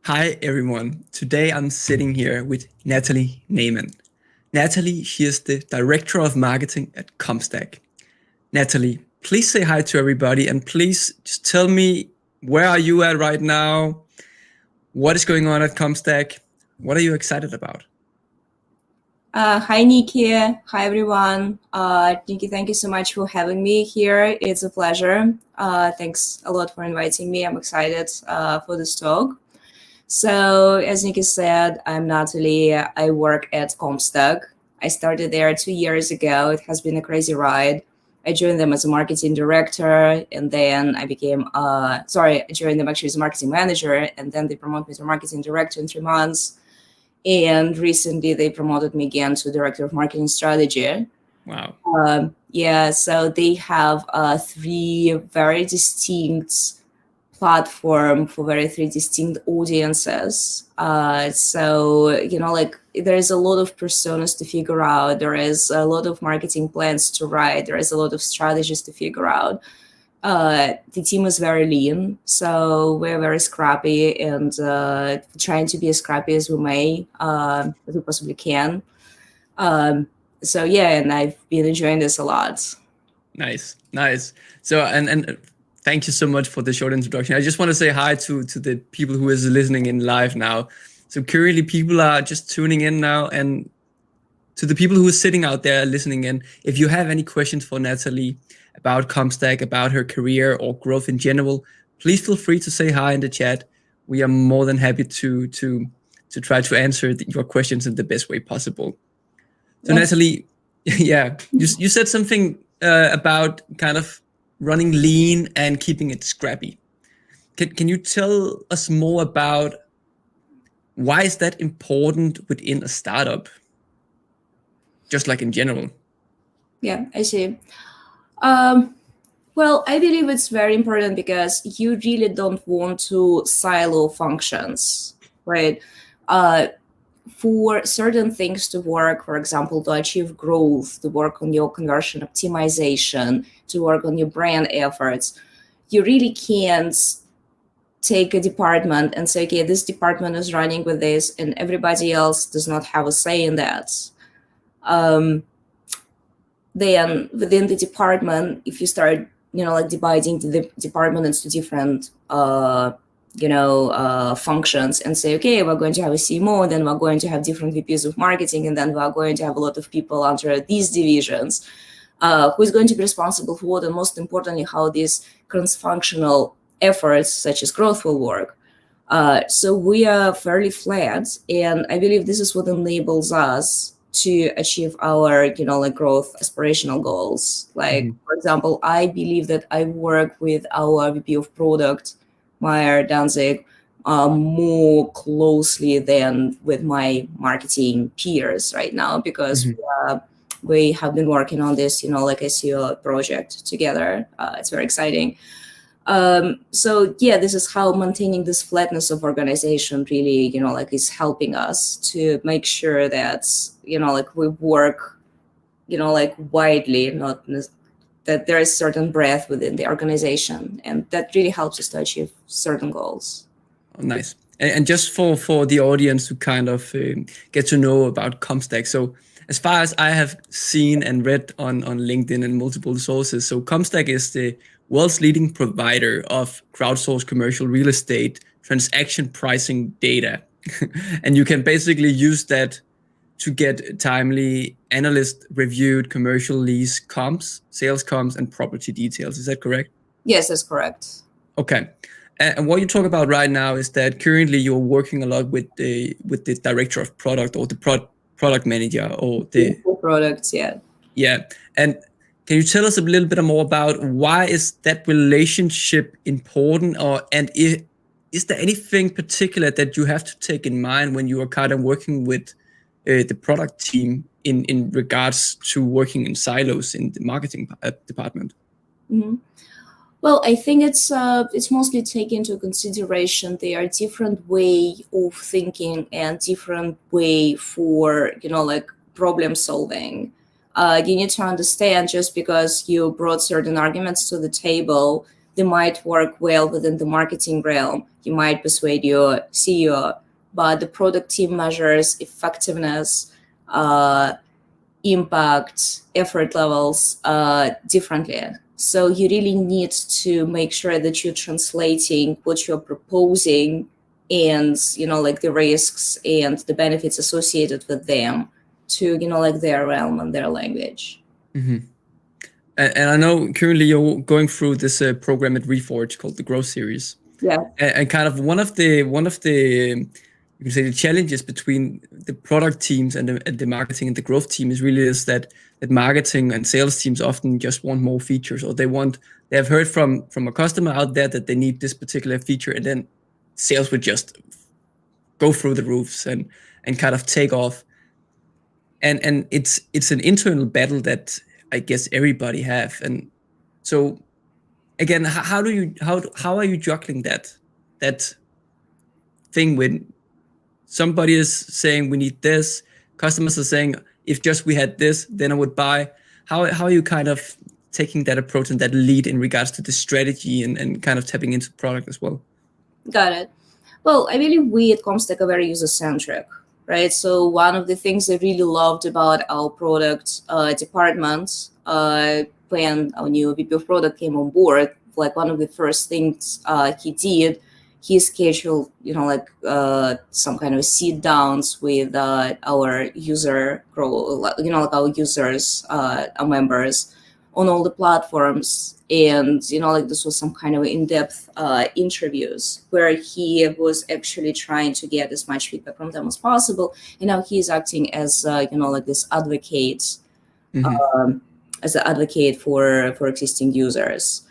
Hi everyone. Today I'm sitting here with Nathalie Nayman. Nathalie, she is the Director of Marketing at CompStak. Nathalie, please say hi to everybody and please just tell me, where are you at right now? What is going on at CompStak? What are you excited about? Hi, Nikki. Hi, everyone. Nikki, thank you so much for having me here. It's a pleasure. Thanks a lot for inviting me. I'm excited for this talk. So, as Nikki said, I'm Nathalie. I work at CompStak. I started there 2 years ago. It has been a crazy ride. I joined them as a marketing director, and then I joined them actually as a marketing manager, and then they promoted me to marketing director in 3 months. And recently they promoted me again to director of marketing strategy. Wow. Yeah, so they have three very distinct platform for three distinct audiences. There's a lot of personas to figure out. There is a lot of marketing plans to write. There is a lot of strategies to figure out. The team is very lean, so we're very scrappy and trying to be as scrappy as we possibly can. And I've been enjoying this a lot. Nice. So, and thank you so much for the short introduction. I just want to say hi to the people who is listening in live now. So currently people are just tuning in now, and to the people who are sitting out there listening in, if you have any questions for Nathalie about CompStak, about her career or growth in general, please feel free to say hi in the chat. We are more than happy to try to answer your questions in the best way possible. So yes. Nathalie, yeah, you said something about kind of running lean and keeping it scrappy. Can you tell us more about why is that important within a startup? Just like in general. Yeah, I see. Well, I believe it's very important because you really don't want to silo functions, right? For certain things to work, for example, to achieve growth, to work on your conversion optimization, to work on your brand efforts, you really can't take a department and say, okay, this department is running with this and everybody else does not have a say in that. Then within the department, if you start, dividing the department into different, functions and say, okay, we're going to have a CMO, then we're going to have different VPs of marketing, and then we're going to have a lot of people under these divisions, who's going to be responsible for what, and most importantly, how these cross-functional efforts such as growth will work. So we are fairly flat, and I believe this is what enables us to achieve our, growth aspirational goals. For example, I believe that I work with our VP of product, Meyer Danzig, more closely than with my marketing peers right now, because we have been working on this, SEO project together. It's very exciting. This is how maintaining this flatness of organization really, is helping us to make sure that, we work, widely, not that there is certain breadth within the organization, and that really helps us to achieve certain goals. Oh, nice. And just for the audience to kind of get to know about CompStak. So as far as I have seen and read on LinkedIn and multiple sources, so CompStak is the world's leading provider of crowdsourced commercial real estate transaction pricing data. And you can basically use that to get timely analyst-reviewed commercial lease comps, sales comps, and property details. Is that correct? Yes, that's correct. Okay. And what you talk about right now is that currently you're working a lot with the director of product, or the product manager, or the products. Yeah. Yeah. And can you tell us a little bit more about why is that relationship important, and is there anything particular that you have to take in mind when you are kind of working with the product team in regards to working in silos in the marketing department? Mm-hmm. Well, I think it's mostly taken into consideration there are different way of thinking and different way for, problem solving. You need to understand, just because you brought certain arguments to the table they might work well within the marketing realm. You might persuade your CEO, but the product team measures effectiveness, impact, effort levels differently. So you really need to make sure that you're translating what you're proposing and, like the risks and the benefits associated with them to, like their realm and their language. Mm-hmm. And I know currently you're going through this program at Reforge called the Growth Series. Yeah. And kind of one of the you can say the challenges between the product teams and the marketing and the growth team is that marketing and sales teams often just want more features, or they have heard from a customer out there that they need this particular feature, and then sales would just go through the roofs and kind of take off. And it's an internal battle that I guess everybody have. And so again, how are you juggling that thing when somebody is saying we need this, customers are saying if just we had this, then I would buy. How are you kind of taking that approach and that lead in regards to the strategy and kind of tapping into product as well? Got it. Well, I believe we at CompStak are very user-centric, right? So one of the things I really loved about our product department when our new VP of product came on board, like one of the first things he did, he scheduled, some kind of sit downs with our user, like our users, our members on all the platforms. And, this was some kind of in-depth interviews where he was actually trying to get as much feedback from them as possible. And now he's acting as, this advocate, as an advocate for existing users.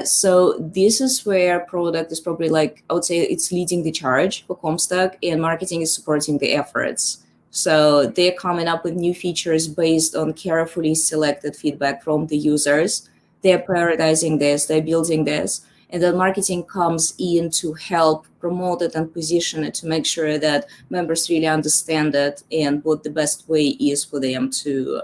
So this is where product is probably I would say it's leading the charge for CompStak, and marketing is supporting the efforts. So they're coming up with new features based on carefully selected feedback from the users. They're prioritizing this, they're building this, and then marketing comes in to help promote it and position it to make sure that members really understand it and what the best way is for them to,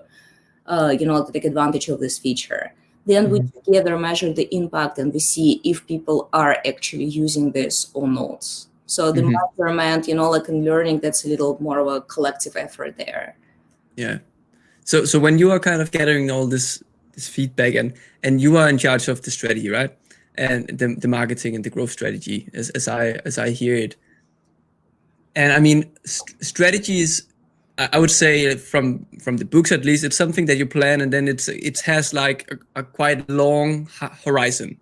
take advantage of this feature. Then we together measure the impact and we see if people are actually using this or not. So the measurement, in learning, that's a little more of a collective effort there. Yeah. So when you are kind of gathering all this feedback and you are in charge of the strategy, right? And the marketing and the growth strategy, as I hear it. And I mean, strategies, I would say from the books at least, it's something that you plan and then it has like a quite long horizon.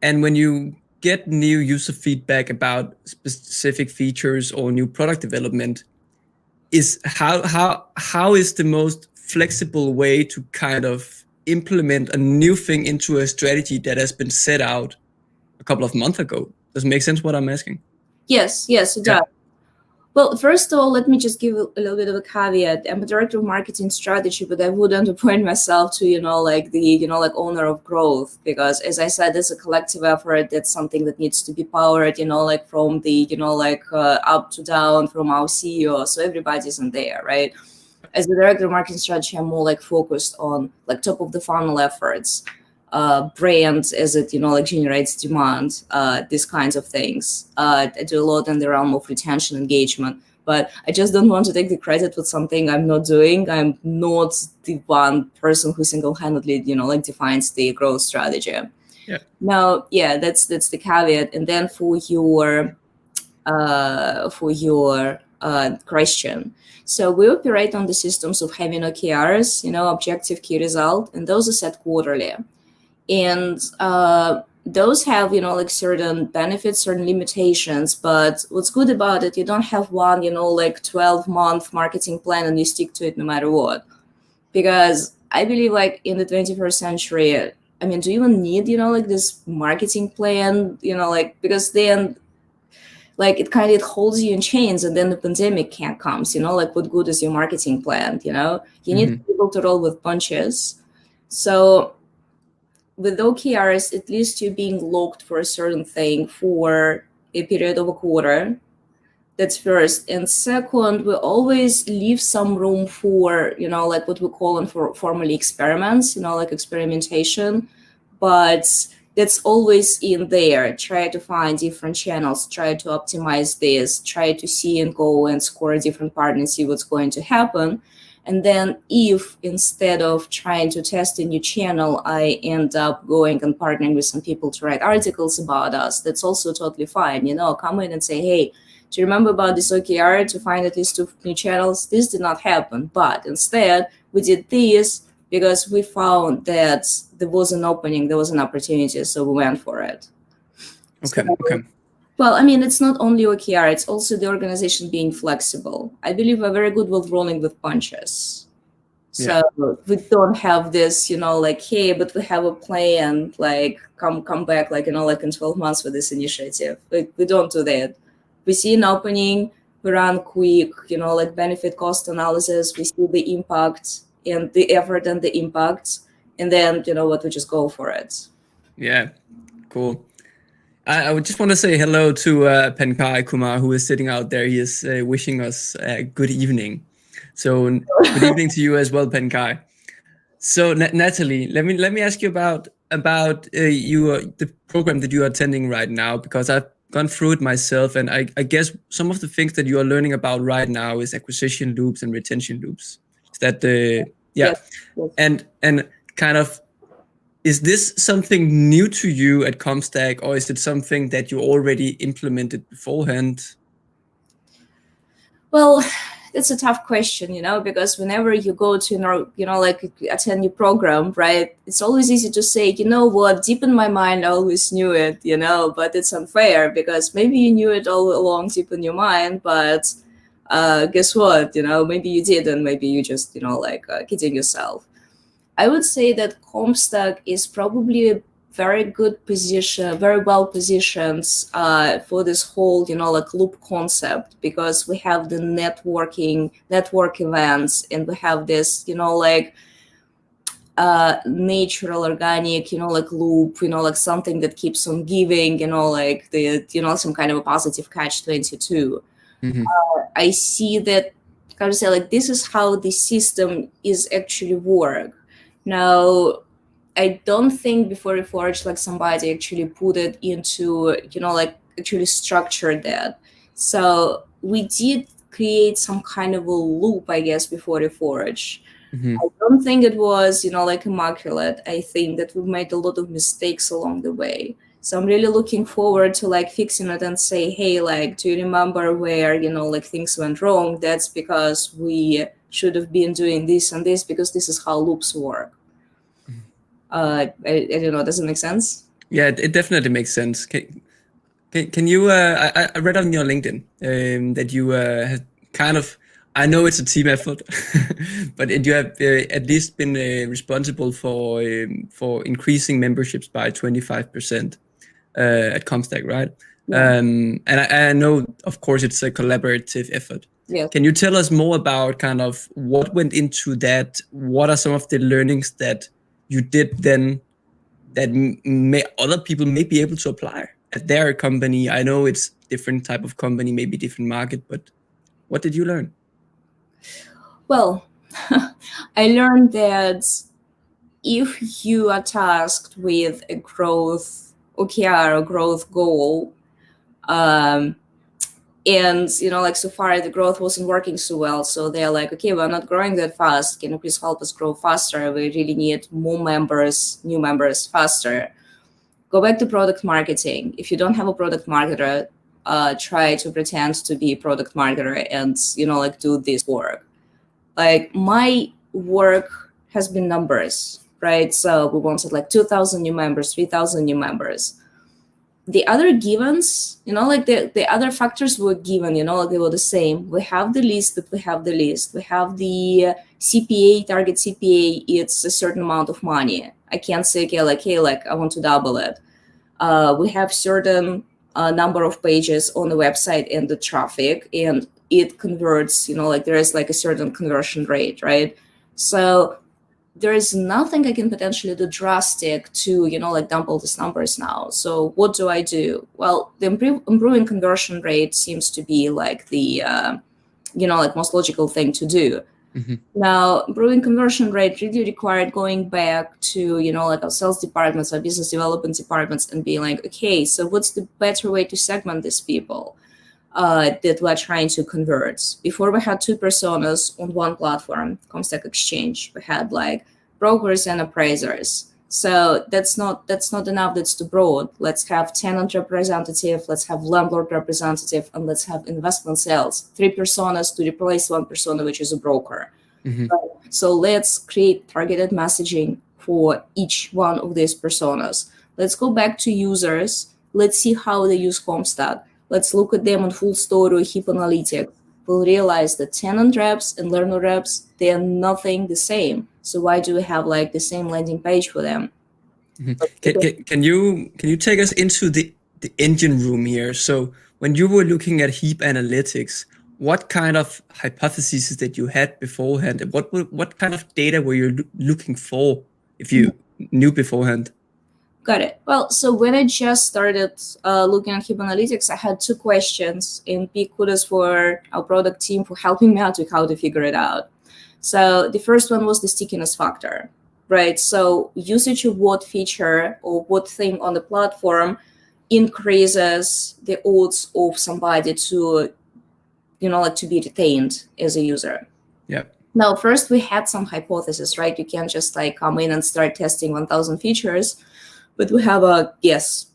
And when you get new user feedback about specific features or new product development, is how is the most flexible way to kind of implement a new thing into a strategy that has been set out a couple of months ago? Does it make sense what I'm asking? Yes, it does. Well, first of all, let me just give a little bit of a caveat. I'm a director of marketing strategy, but I wouldn't appoint myself to, the owner of growth, because as I said, it's a collective effort. That's something that needs to be powered, from the, up to down from our CEO. So everybody's in there, right? As the director of marketing strategy, I'm more focused on top of the funnel efforts, brands as it generates demand, these kinds of things. I do a lot in the realm of retention engagement, but I just don't want to take the credit for something I'm not doing. I'm not the one person who single-handedly defines the growth strategy. Yeah. Now, that's the caveat. And then for your question. So we operate on the systems of having OKRs, objective key result, and those are set quarterly. And those have, certain benefits, certain limitations. But what's good about it, you don't have one, 12-month marketing plan and you stick to it no matter what. Because I believe, in the 21st century, I mean, do you even need, this marketing plan, because then, it holds you in chains, and then the pandemic can't come. What good is your marketing plan? You need people to roll with punches. So with OKRs, at least you're being locked for a certain thing for a period of a quarter. That's first. And second, we always leave some room for, what we call formally experiments, experimentation. But that's always in there. Try to find different channels, try to optimize this, try to see and go and score a different part and see what's going to happen. And then if instead of trying to test a new channel, I end up going and partnering with some people to write articles about us, that's also totally fine. Come in and say, hey, do you remember about this OKR to find at least 2 new channels? This did not happen, but instead we did this because we found that there was an opening, there was an opportunity, so we went for it. Okay. Well, I mean, it's not only OKR, it's also the organization being flexible. I believe we're very good with rolling with punches. So we don't have this, hey, but we have a plan, come back, in 12 months for this initiative. We don't do that. We see an opening, we run quick, benefit cost analysis, we see the impact and the effort and the impact, and then, we just go for it. Yeah, cool. I would just want to say hello to Penkai Kumar, who is sitting out there. He is wishing us a good evening. So good evening to you as well, Penkai. So Nathalie, let me ask you about the program that you are attending right now, because I've gone through it myself, and I guess some of the things that you are learning about right now is acquisition loops and retention loops. Is that Yes. And kind of, is this something new to you at CompStak, or is it something that you already implemented beforehand? Well, it's a tough question, because whenever you go to, attend your program, right, it's always easy to say, what, deep in my mind, I always knew it, but it's unfair because maybe you knew it all along deep in your mind, but guess what, maybe you didn't, maybe you just, kidding yourself. I would say that CompStak is probably a very good position, very well positioned for this whole, loop concept, because we have the network events, and we have this, natural, organic, loop, something that keeps on giving, some kind of a positive catch-22. Mm-hmm. I see that, this is how the system is actually work. Now, I don't think before Reforge, somebody actually put it into, actually structured that. So we did create some kind of a loop, I guess, before Reforge. Mm-hmm. I don't think it was, immaculate. I think that we've made a lot of mistakes along the way. So I'm really looking forward to fixing it and say, hey, do you remember where, things went wrong? That's because we should have been doing this and this, because this is how loops work. I don't know, does it make sense? Yeah, it definitely makes sense. Can you, I read on your LinkedIn that you have kind of, I know it's a team effort, but you have at least been responsible for increasing memberships by 25% at CompStak, right? Yeah. And I know, of course, it's a collaborative effort. Yes. Can you tell us more about kind of what went into that? What are some of the learnings that you did then that other people may be able to apply at their company? I know it's different type of company, maybe different market, but what did you learn? Well, I learned that if you are tasked with a growth OKR or growth goal, and so far the growth wasn't working so well, so they're like, okay, we're not growing that fast, can you please help us grow faster? We really need more members, new members faster. Go back to product marketing. If you don't have a product marketer, try to pretend to be a product marketer and do this work. My work has been numbers, right? So we wanted 2,000 new members, 3,000 new members. The other givens, the other factors were given, they were the same. We have the list that we have the list. We have the CPA, target CPA, it's a certain amount of money. I can't say, okay, I want to double it. We have certain number of pages on the website and the traffic, and it converts, there is a certain conversion rate, right? So there is nothing I can potentially do drastic to, dump all these numbers now. So what do I do? Well, the improving conversion rate seems to be the, most logical thing to do. Now, improving conversion rate really required going back to, like our sales departments, our business development departments, and being like, okay, so what's the better way to segment these people that we're trying to convert? Before we had two personas on one platform, CompStak Exchange. We had like brokers and appraisers. So that's not enough. That's too broad. Let's have tenant representative, let's have landlord representative, and let's have investment sales. 3 personas to replace one persona, which is a broker. So let's create targeted messaging for each one of these personas. Let's go back to users. Let's see how they use CompStak. Let's look at them on full story or heap analytics. We'll realize that tenant reps and learner reps, they're nothing the same. So why do we have like the same landing page for them? Can you take us into the engine room here? So when you were looking at heap analytics, what kind of hypotheses that you had beforehand? What kind of data were you looking for if you knew beforehand? Got it. Well, so when I just started looking at heap analytics, I had 2 questions, and big kudos for our product team for helping me out with how to figure it out. So the first one was the stickiness factor, right? So usage of what feature or what thing on the platform increases the odds of somebody to, to be retained as a user. Yeah. Now, first we had some hypotheses, right? You can't just like come in and start testing 1,000 features, but we have a guess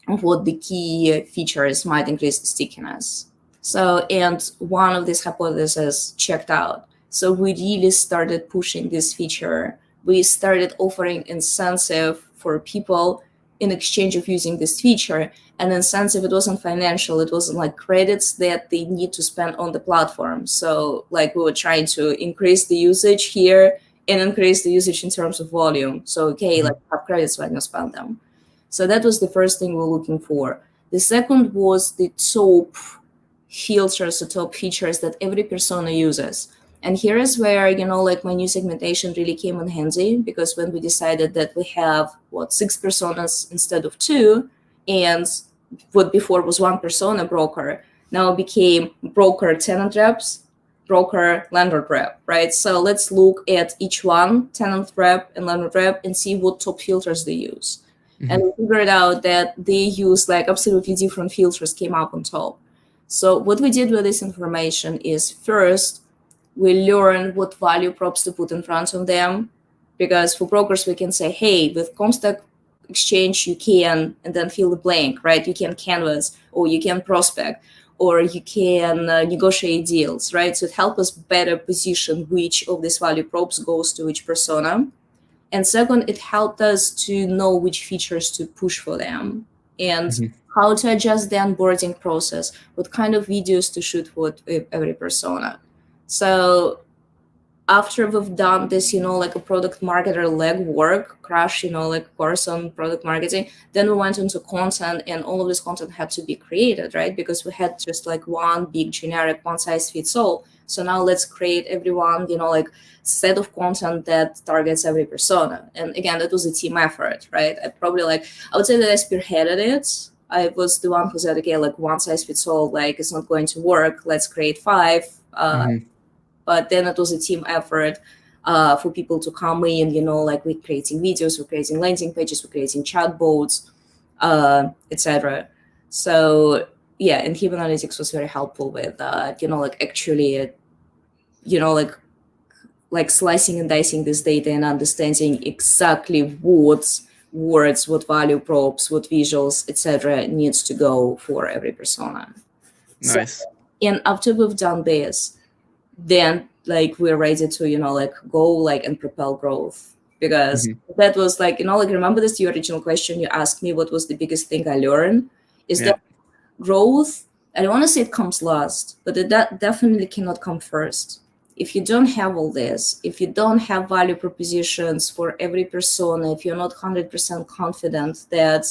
of what the key features might increase the stickiness. So, and one of these hypotheses checked out. So we really started pushing this feature. We started offering incentive for people in exchange of using this feature. And incentive, it wasn't financial, it wasn't like credits that they need to spend on the platform. So like we were trying to increase the usage here and increase the usage in terms of volume. So, okay, like have credits when you spend them. So that was the first thing we're looking for. The second was the top filters, the top features that every persona uses. And here is where, like my new segmentation really came in handy, because when we decided that we have 6 personas instead of 2, and what before was 1 persona broker, now became broker tenant reps, broker landlord rep, right? So let's look at each one, tenant rep and landlord rep, and see what top filters they use. And we figured out that they use like absolutely different filters came up on top. So what we did with this information is first, we learn what value props to put in front of them, because for brokers, we can say, hey, with CompStak Exchange, you can, and then fill the blank, right? You can canvas, or you can prospect, or you can negotiate deals, right? So it helps us better position which of these value props goes to which persona. And second, it helped us to know which features to push for them and how to adjust the onboarding process, what kind of videos to shoot for every persona. So after we've done this, like a product marketer legwork, crash, like course on product marketing, then we went into content, and all of this content had to be created, right? Because we had just like one big generic one size fits all. So now let's create everyone, like set of content that targets every persona. And again, that was a team effort, right? I would say that I spearheaded it. I was the one who said, okay, like one size fits all, like it's not going to work. Let's create 5. But then it was a team effort for people to come in, like we're creating videos, we're creating landing pages, we're creating chatbots, etc. So yeah, and heap analytics was very helpful with, like actually, like slicing and dicing this data and understanding exactly what words, what value props, what visuals, etc. needs to go for every persona. Nice. So, and after we've done this, then like we're ready to, like go like and propel growth, because that was like, like remember this, your original question you asked me, what was the biggest thing I learned is that growth, I don't want to say it comes last, but that definitely cannot come first. If you don't have all this, if you don't have value propositions for every persona, if you're not 100% confident that,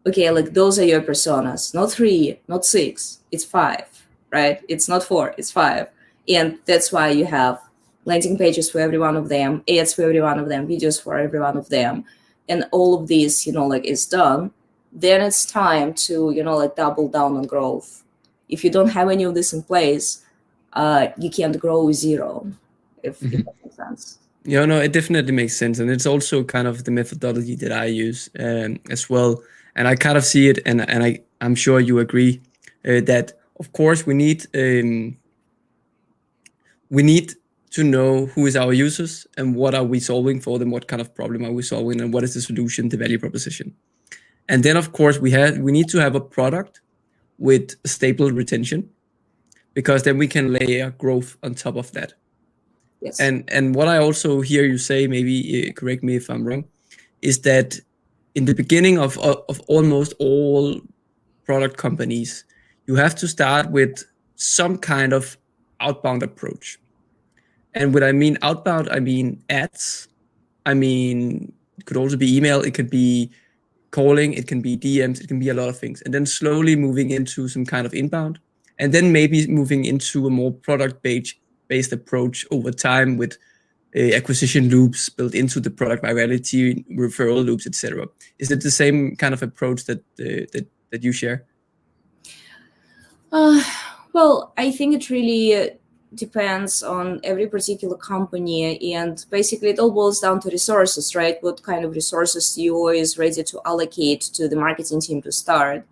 okay, like those are your personas, not 3, not 6, it's 5, right? It's not 4, it's 5. And that's why you have landing pages for every one of them, ads for every one of them, videos for every one of them. And all of this, like is done. Then it's time to, like double down on growth. If you don't have any of this in place, you can't grow zero, if that makes sense. Yeah, no, it definitely makes sense. And it's also kind of the methodology that I use as well. And I kind of see it, and I'm sure you agree that, of course, we need to know who is our users and what are we solving for them, what kind of problem are we solving, and what is the solution, the value proposition. And then, of course, we need to have a product with stable retention, because then we can layer growth on top of that. Yes. And what I also hear you say, maybe correct me if I'm wrong, is that in the beginning of almost all product companies, you have to start with some kind of outbound approach. And when I mean outbound, I mean ads. I mean, it could also be email. It could be calling. It can be DMs. It can be a lot of things. And then slowly moving into some kind of inbound. And then maybe moving into a more product-based approach over time with acquisition loops built into the product, virality, referral loops, etc. Is it the same kind of approach that you share? Well, I think it really depends on every particular company, and basically it all boils down to resources, right? What kind of resources CEO is ready to allocate to the marketing team to start.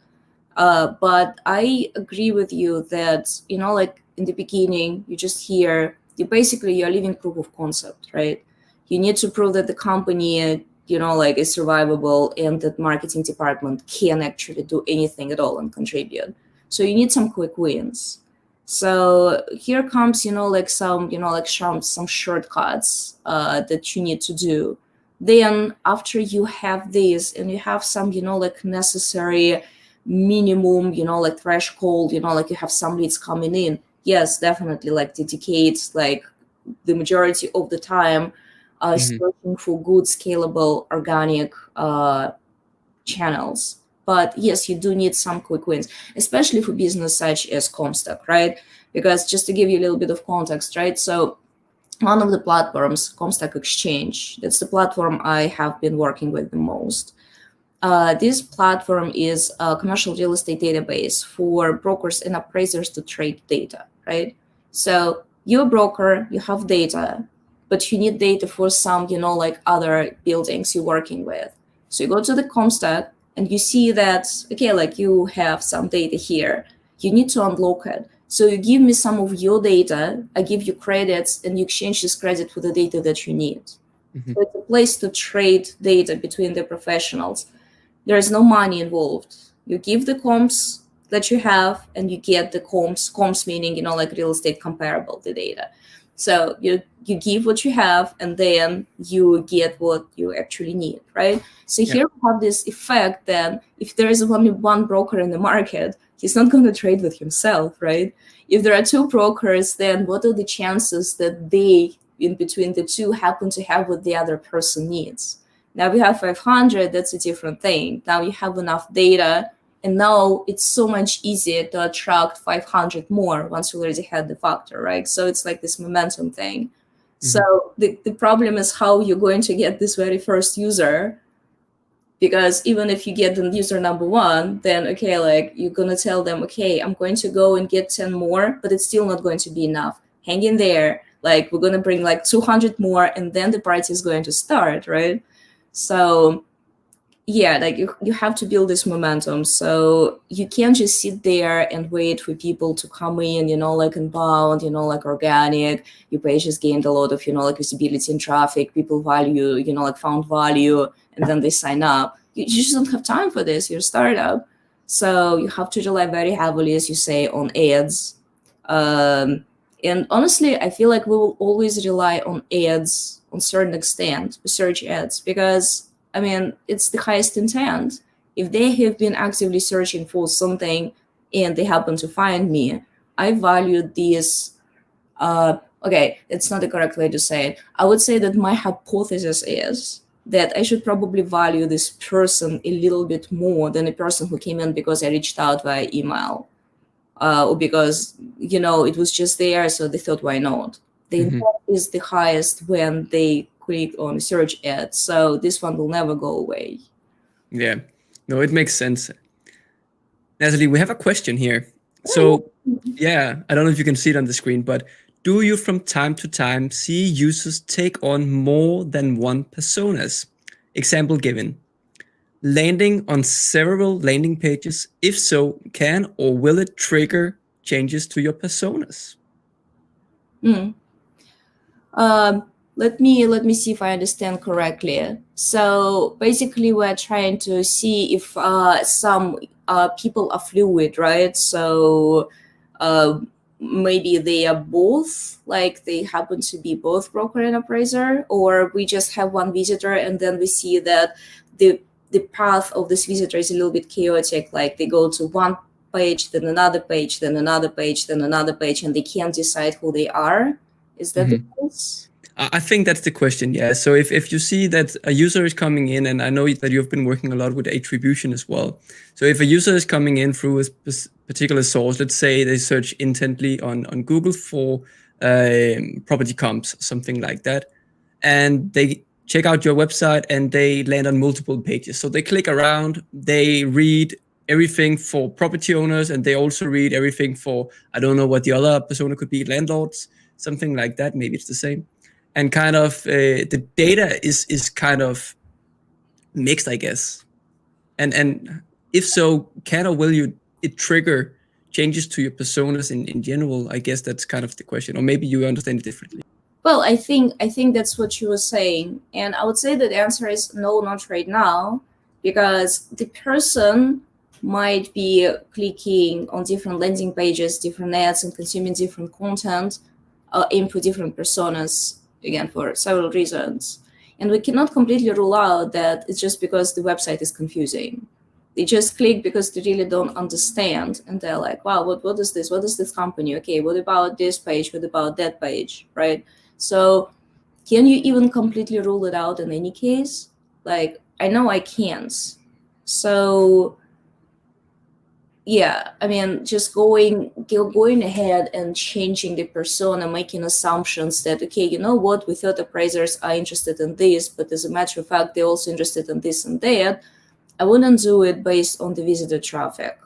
But I agree with you that, like in the beginning, you just hear, you're living proof of concept, right? You need to prove that the company, like is survivable and that marketing department can actually do anything at all and contribute. So you need some quick wins. So here comes, some shortcuts that you need to do. Then after you have this and you have some, necessary minimum, threshold, you have some leads coming in, yes, definitely dedicate the majority of the time searching for good, scalable, organic channels. But yes, you do need some quick wins, especially for business such as CompStak, right? Because just to give you a little bit of context, right? So one of the platforms, CompStak Exchange, that's the platform I have been working with the most. This platform is a commercial real estate database for brokers and appraisers to trade data, right? So you're a broker, you have data, but you need data for some, other buildings you're working with. So you go to the CompStak and you see that, okay, you have some data here. You need to unlock it. So you give me some of your data, I give you credits, and you exchange this credit for the data that you need. Mm-hmm. So it's a place to trade data between the professionals. There is no money involved. You give the comps that you have and you get the comps meaning, real estate comparable, the data. So you give what you have and then you get what you actually need, right? So here we have this effect that if there is only one broker in the market, he's not going to trade with himself, right? If there are two brokers, then what are the chances that they, in between the two, happen to have what the other person needs? Now we have 500, that's a different thing. Now you have enough data, and now it's so much easier to attract 500 more once you already had the factor, right? So it's like this momentum thing. Mm-hmm. So the problem is how you're going to get this very first user, because even if you get the user number one, then, okay, you're going to tell them, okay, I'm going to go and get 10 more, but it's still not going to be enough. Hang in there. We're going to bring 200 more, and then the party is going to start, right? So yeah, you have to build this momentum. So you can't just sit there and wait for people to come in, inbound, organic. Your page has gained a lot of, visibility and traffic. People value, found value, and then they sign up. You just don't have time for this. You're a startup. So you have to rely very heavily, as you say, on ads. And honestly, I feel like we will always rely on ads on a certain extent, search ads, because it's the highest intent. If they have been actively searching for something and they happen to find me, I value this. Okay, it's not the correct way to say it. I would say that my hypothesis is that I should probably value this person a little bit more than a person who came in because I reached out via email, or because, it was just there, so they thought, why not? The intent is the highest when they click on search ad. So this one will never go away. Yeah, no, it makes sense. Nathalie, we have a question here. So yeah, I don't know if you can see it on the screen, but do you from time to time see users take on more than one personas? Example given. Landing on several landing pages. If so, can or will it trigger changes to your personas? Let me see if I understand correctly. So basically, we're trying to see if some people are fluid, right? So maybe they are both, like they happen to be both broker and appraiser, or we just have one visitor and then we see that the path of this visitor is a little bit chaotic, like they go to one page, then another page, then another page, then another page, and they can't decide who they are. Is that the case? I think that's the question, yeah. So if you see that a user is coming in, and I know that you've been working a lot with attribution as well. So if a user is coming in through a particular source, let's say they search intently on Google for property comps, something like that, and they check out your website and they land on multiple pages. So they click around, they read everything for property owners, and they also read everything for, I don't know what the other persona could be, landlords, something like that. Maybe it's the same. And kind of the data is kind of mixed, I guess. And if so, can or will it trigger changes to your personas in general? I guess that's kind of the question, or maybe you understand it differently. Well, I think that's what you were saying, and I would say that the answer is no, not right now, because the person might be clicking on different landing pages, different ads, and consuming different content, input different personas, again, for several reasons. And we cannot completely rule out that it's just because the website is confusing. They just click because they really don't understand, and they're like, wow, what is this? What is this company? Okay, what about this page? What about that page, right? So can you even completely rule it out in any case? Like, I know I can't. So yeah, I mean, just going ahead and changing the persona, making assumptions that, okay, you know what, we thought appraisers are interested in this, but as a matter of fact, they're also interested in this and that. I wouldn't do it based on the visitor traffic.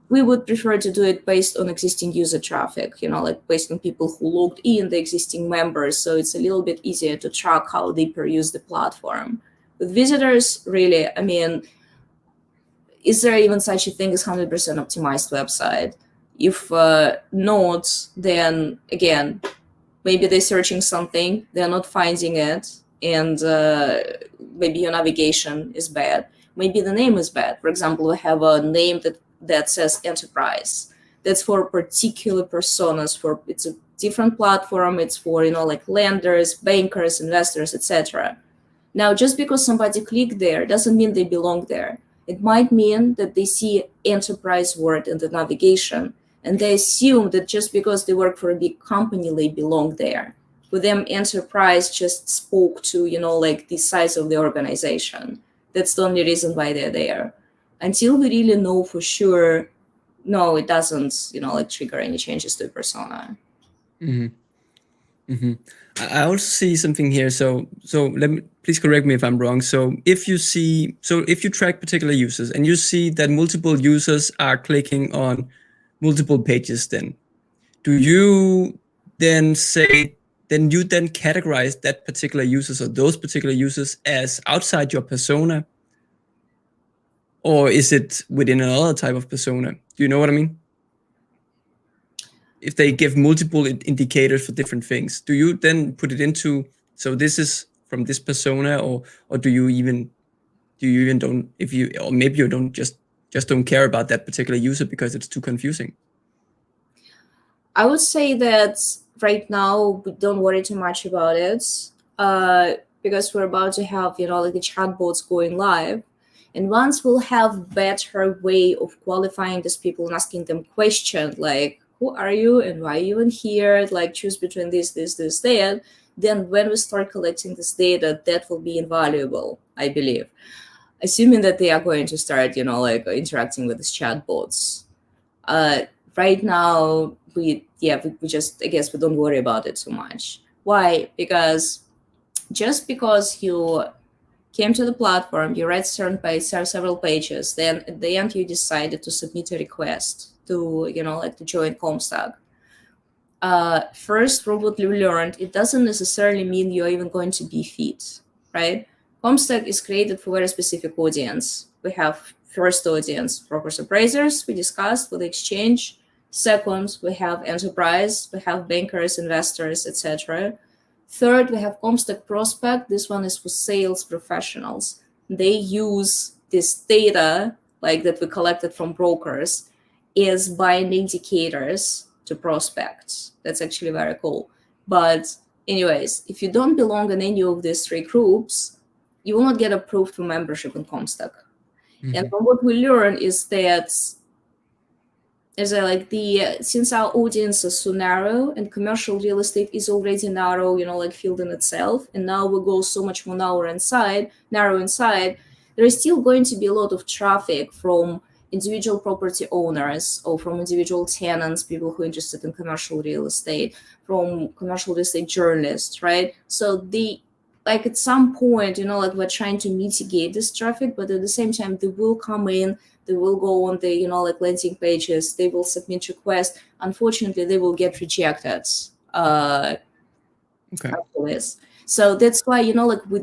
We would prefer to do it based on existing user traffic, like based on people who logged in, the existing members. So it's a little bit easier to track how they peruse the platform. With visitors, really, I mean, is there even such a thing as 100% optimized website? If not, then again, maybe they're searching something, they're not finding it, and maybe your navigation is bad. Maybe the name is bad. For example, we have a name that says enterprise. That's for particular personas. It's a different platform. It's for like lenders, bankers, investors, etc. Now, just because somebody clicked there doesn't mean they belong there. It might mean that they see enterprise word in the navigation, and they assume that just because they work for a big company, they belong there. For them, enterprise just spoke to, like the size of the organization. That's the only reason why they're there. Until we really know for sure, no, it doesn't, trigger any changes to the persona. I also see something here. So please correct me if I'm wrong. So if you track particular users and you see that multiple users are clicking on multiple pages, then do you then categorize that particular users or those particular users as outside your persona? Or is it within another type of persona? Do you know what I mean? If they give multiple indicators for different things, do you then put it into, so this is from this persona, or do you even don't, or maybe you don't just don't care about that particular user because it's too confusing? I would say that right now we don't worry too much about it because we're about to have, like the chatbots going live. And once we'll have better way of qualifying these people and asking them questions like, who are you and why are you in here? Like, choose between this, that. Then when we start collecting this data, that will be invaluable, I believe. Assuming that they are going to start, like interacting with these chatbots. Right now, we just, I guess we don't worry about it so much. Why? Because just because you came to the platform, you read certain page, several pages, then at the end you decided to submit a request to, to join Comstak. First, from what we learned, it doesn't necessarily mean you're even going to be fit, right? Comstak is created for a very specific audience. We have first audience, brokers, appraisers, we discussed with exchange. Second, we have enterprise, we have bankers, investors, etc. Third, we have Comstak Prospect. This one is for sales professionals. They use this data like that we collected from brokers as buying indicators to prospects. That's actually very cool. But anyways, if you don't belong in any of these three groups, you will not get approved for membership in Comstak. And from what we learn is that since our audience is so narrow and commercial real estate is already narrow, field in itself, and now we go so much more narrow inside, there is still going to be a lot of traffic from individual property owners or from individual tenants, people who are interested in commercial real estate, from commercial real estate journalists, right? So at some point, we're trying to mitigate this traffic, but at the same time, they will come in, they will go on the, landing pages, they will submit requests. Unfortunately, they will get rejected after this. So that's why, we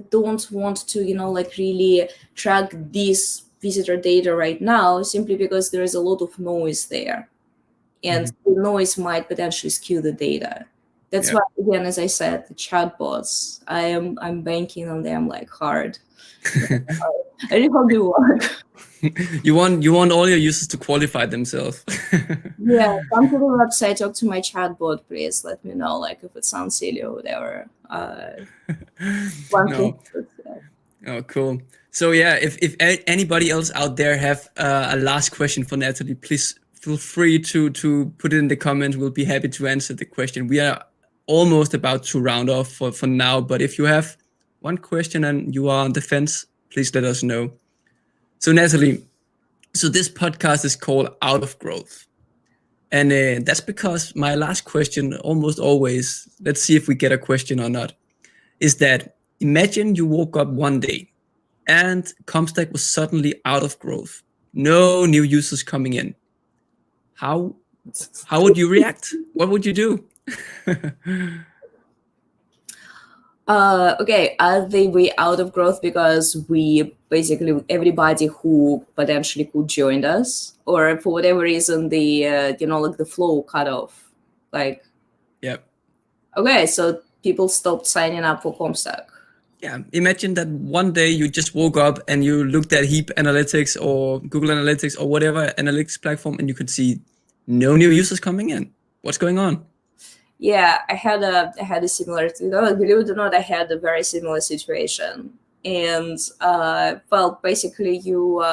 don't want to, really track this visitor data right now, simply because there is a lot of noise there. And the noise might potentially skew the data. That's why, again, as I said, the chatbots, I'm banking on them like hard. I really hope they work. You want all your users to qualify themselves. Yeah, come to the website, talk to my chatbot, please. Let me know, if it sounds silly or whatever. Oh, cool. So yeah, if anybody else out there have a last question for Nathalie, please feel free to put it in the comments. We'll be happy to answer the question. We are almost about to round off for now, but if you have one question and you are on the fence, please let us know. So Nathalie, so this podcast is called Out of Growth. And that's because my last question, almost always, let's see if we get a question or not, is that imagine you woke up one day and Comstak was suddenly out of growth. No new users coming in. How would you react? What would you do? Okay, are we out of growth because we basically everybody who potentially could join us, or for whatever reason the the flow cut off? Yeah. Okay, so people stopped signing up for Comstak. Yeah, imagine that one day you just woke up and you looked at Heap Analytics or Google Analytics or whatever analytics platform, and you could see no new users coming in. What's going on? Yeah, I had a similar, believe it or not, I had a very similar situation. And basically you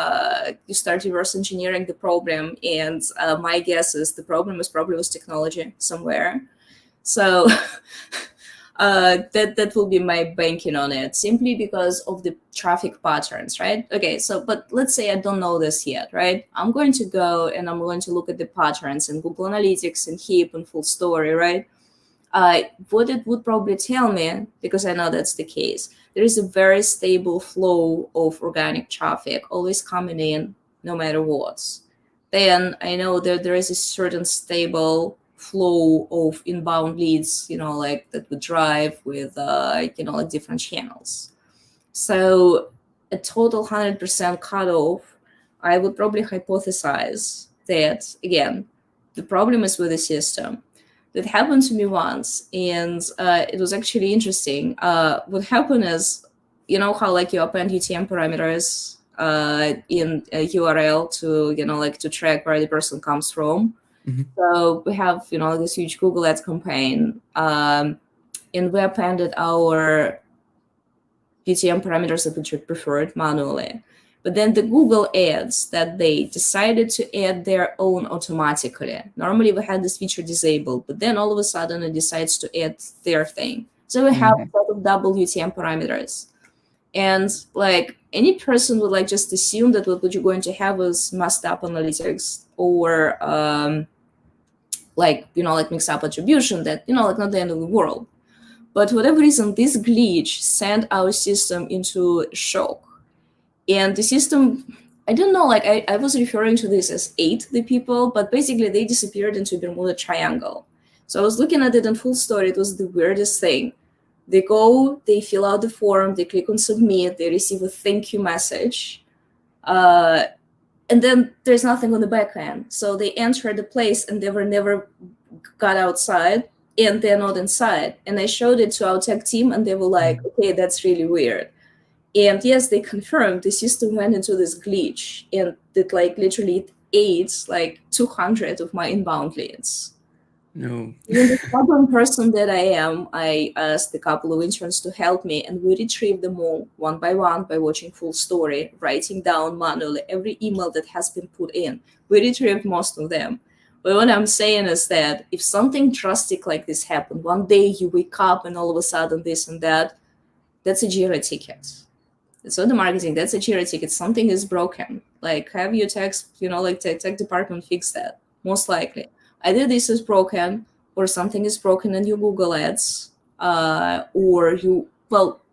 start reverse engineering the problem, and my guess is the problem was probably with technology somewhere. So that will be my banking on it, simply because of the traffic patterns, right? Okay, so but let's say I don't know this yet, right? I'm going to go and I'm going to look at the patterns in Google Analytics and Heap and Full Story, right? What it would probably tell me, because I know that's the case, there is a very stable flow of organic traffic always coming in no matter what. Then I know that there is a certain stable flow of inbound leads, that would drive with, different channels. So a total 100% cutoff, I would probably hypothesize that, again, the problem is with the system. That happened to me once, and it was actually interesting. What happened is, how you append UTM parameters in a URL to, to track where the person comes from. Mm-hmm. So we have, this huge Google Ads campaign, and we appended our UTM parameters that we preferred manually. But then the Google ads that they decided to add their own automatically. Normally we had this feature disabled, but then all of a sudden it decides to add their thing. So we have a set of double UTM parameters. And any person would just assume that what you're going to have is messed up analytics or mixed up attribution, that, not the end of the world. But for whatever reason, this glitch sent our system into shock. And the system, I don't know, like I was referring to this as ate the people, but basically they disappeared into Bermuda Triangle. So I was looking at it in full story. It was the weirdest thing. They go, they fill out the form, they click on submit, they receive a thank you message. And then there's nothing on the back end. So they enter the place and they were never got outside, and they're not inside. And I showed it to our tech team and they were like, okay, that's really weird. And yes, they confirmed the system went into this glitch, and it like literally it ate like 200 of my inbound leads. No. Being the stubborn person that I am, I asked a couple of interns to help me, and we retrieved them all one by watching full story, writing down manually every email that has been put in. We retrieved most of them. But what I'm saying is that if something drastic like this happened, one day you wake up and all of a sudden this and that, that's a JIRA ticket. It's not the marketing, that's a JIRA ticket. Something is broken. Like, have your tech department fix that, most likely. Either this is broken, or something is broken in your Google Ads, or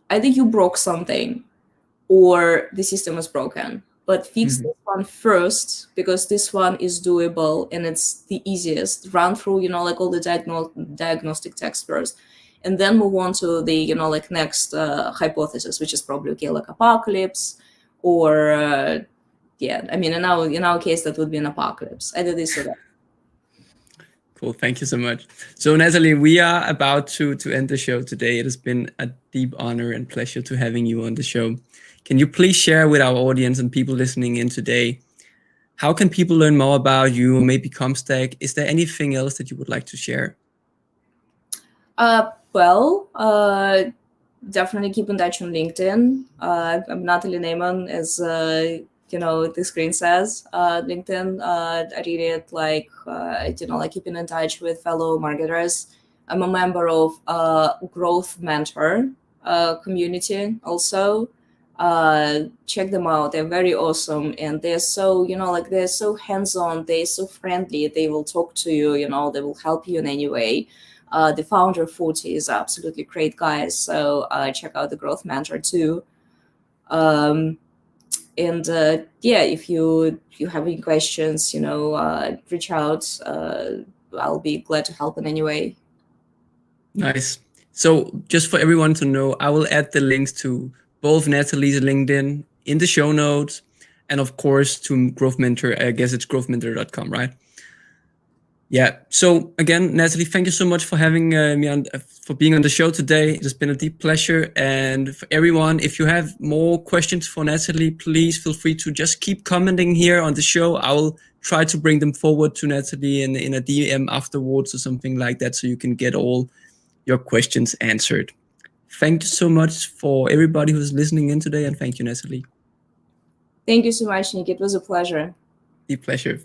either you broke something, or the system is broken. But fix this one first, because this one is doable and it's the easiest. Run through, like all the diagnostic text first, and then move on to the, next hypothesis, which is probably okay, like apocalypse, or in our case that would be an apocalypse. Either this or that. Cool. Thank you so much. So Nathalie, we are about to end the show today. It has been a deep honor and pleasure to having you on the show. Can you please share with our audience and people listening in today, how can people learn more about you, maybe Comstak? Is there anything else that you would like to share? Definitely keep in touch on LinkedIn. I'm Nathalie Nayman, as the screen says. LinkedIn, I read it like keeping in touch with fellow marketers. I'm a member of Growth Mentor community also. Check them out. They're very awesome, and they're so they're so hands-on. They're so friendly. They will talk to you. They will help you in any way. The founder 40 is absolutely great guys. So check out the Growth Mentor too. If you have any questions, reach out. I'll be glad to help in any way. Nice. So just for everyone to know, I will add the links to both Nathalie's LinkedIn in the show notes, and of course to Growth Mentor. I guess it's growthmentor.com, right? Yeah. So again, Nathalie, thank you so much for having me for being on the show today. It has been a deep pleasure. And for everyone, if you have more questions for Nathalie, please feel free to just keep commenting here on the show. I will try to bring them forward to Nathalie in a DM afterwards or something like that, so you can get all your questions answered. Thank you so much for everybody who's listening in today, and thank you, Nathalie. Thank you so much, Nick. It was a pleasure. Deep pleasure.